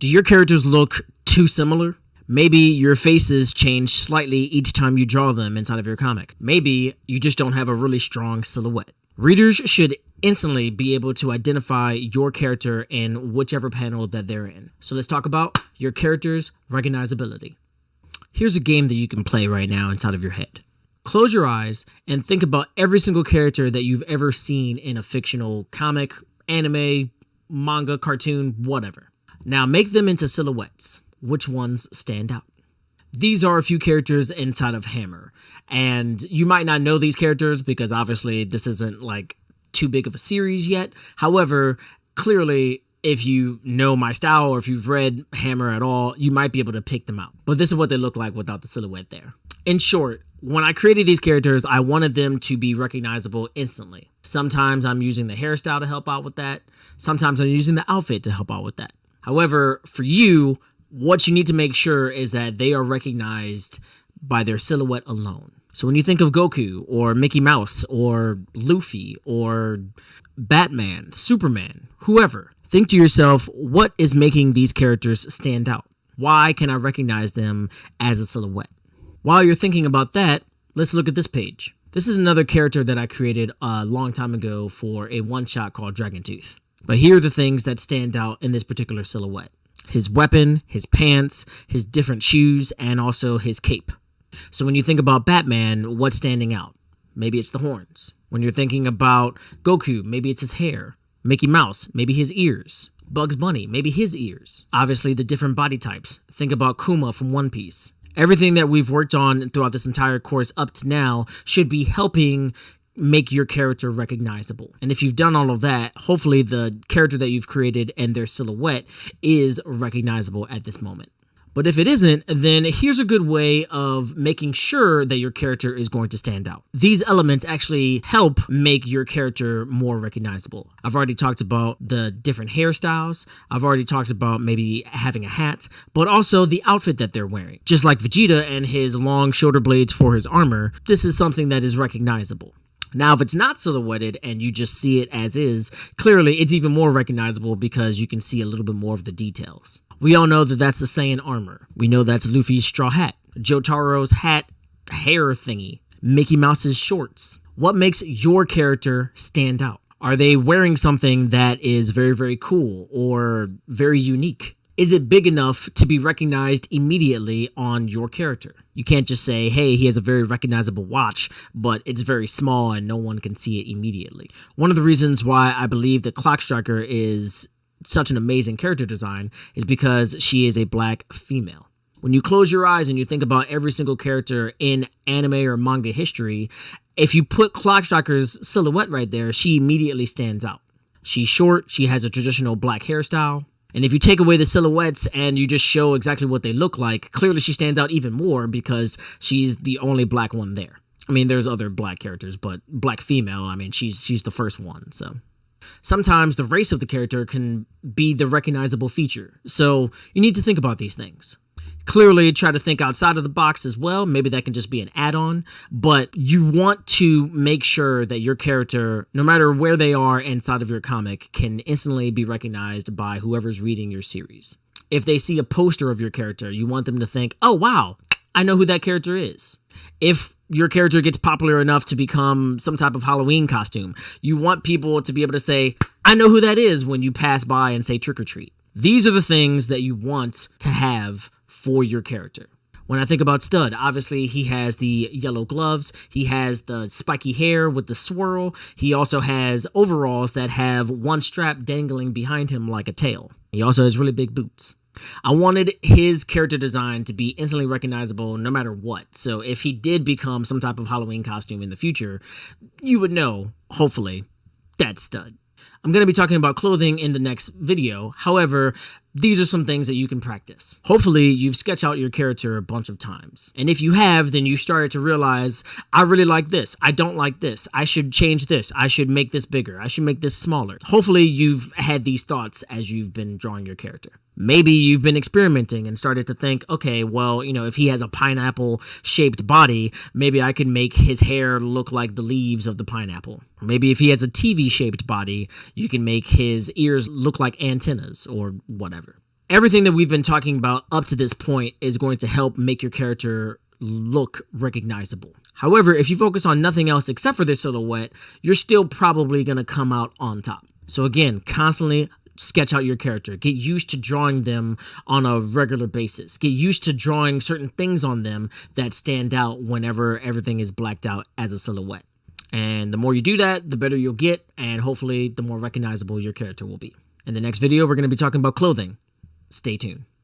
Do your characters look too similar? Maybe your faces change slightly each time you draw them inside of your comic. Maybe you just don't have a really strong silhouette. Readers should instantly be able to identify your character in whichever panel that they're in. So let's talk about your character's recognizability. Here's a game that you can play right now inside of your head. Close your eyes and think about every single character that you've ever seen in a fictional comic, anime, manga, cartoon, whatever. Now make them into silhouettes. Which ones stand out? These are a few characters inside of Hammer, and you might not know these characters because obviously this isn't like too big of a series yet. However, clearly if you know my style or if you've read Hammer at all, you might be able to pick them out. But this is what they look like without the silhouette there. In short, when I created these characters, I wanted them to be recognizable instantly. Sometimes I'm using the hairstyle to help out with that. Sometimes I'm using the outfit to help out with that. However, for you, what you need to make sure is that they are recognized by their silhouette alone. So when you think of Goku or Mickey Mouse or Luffy or Batman, Superman, whoever, think to yourself, what is making these characters stand out? Why can I recognize them as a silhouette? While you're thinking about that, let's look at this page. This is another character that I created a long time ago for a one-shot called Dragon Tooth. But here are the things that stand out in this particular silhouette. His weapon, his pants, his different shoes, and also his cape. So when you think about Batman, what's standing out? Maybe it's the horns. When you're thinking about Goku, maybe it's his hair. Mickey Mouse, maybe his ears. Bugs Bunny, maybe his ears. Obviously, the different body types. Think about Kuma from One Piece. Everything that we've worked on throughout this entire course up to now should be helping make your character recognizable. And if you've done all of that, hopefully the character that you've created and their silhouette is recognizable at this moment. But if it isn't, then here's a good way of making sure that your character is going to stand out. These elements actually help make your character more recognizable. I've already talked about the different hairstyles. I've already talked about maybe having a hat, but also the outfit that they're wearing. Just like Vegeta and his long shoulder blades for his armor, this is something that is recognizable. Now, if it's not silhouetted and you just see it as is, clearly it's even more recognizable because you can see a little bit more of the details. We all know that that's the Saiyan armor. We know that's Luffy's straw hat, Jotaro's hat hair thingy, Mickey Mouse's shorts. What makes your character stand out? Are they wearing something that is very, very cool or very unique? Is it big enough to be recognized immediately on your character? You can't just say, hey, he has a very recognizable watch, but it's very small and no one can see it immediately. One of the reasons why I believe that Clock Striker is such an amazing character design is because she is a black female. When you close your eyes and you think about every single character in anime or manga history, if you put Clock Striker's silhouette right there, she immediately stands out. She's short, she has a traditional black hairstyle. And if you take away the silhouettes and you just show exactly what they look like, clearly she stands out even more because she's the only black one there. I mean, there's other black characters, but black female, I mean, she's the first one, so. Sometimes the race of the character can be the recognizable feature, so you need to think about these things. Clearly, try to think outside of the box as well. Maybe that can just be an add-on, but you want to make sure that your character, no matter where they are inside of your comic, can instantly be recognized by whoever's reading your series. If they see a poster of your character, you want them to think, oh, wow, I know who that character is. If your character gets popular enough to become some type of Halloween costume, you want people to be able to say, I know who that is when you pass by and say trick or treat. These are the things that you want to have for your character. When I think about Stud, obviously he has the yellow gloves, he has the spiky hair with the swirl, he also has overalls that have one strap dangling behind him like a tail. He also has really big boots. I wanted his character design to be instantly recognizable no matter what. So if he did become some type of Halloween costume in the future, you would know, hopefully, that's Stud. I'm going to be talking about clothing in the next video. However, these are some things that you can practice. Hopefully, you've sketched out your character a bunch of times. And if you have, then you started to realize, I really like this. I don't like this. I should change this. I should make this bigger. I should make this smaller. Hopefully, you've had these thoughts as you've been drawing your character. Maybe you've been experimenting and started to think, okay, well, if he has a pineapple-shaped body, maybe I can make his hair look like the leaves of the pineapple. Or maybe if he has a TV-shaped body, you can make his ears look like antennas or whatever. Everything that we've been talking about up to this point is going to help make your character look recognizable. However, if you focus on nothing else except for their silhouette, you're still probably going to come out on top. So again, constantly sketch out your character. Get used to drawing them on a regular basis. Get used to drawing certain things on them that stand out whenever everything is blacked out as a silhouette. And the more you do that, the better you'll get, and hopefully the more recognizable your character will be. In the next video, we're going to be talking about clothing. Stay tuned.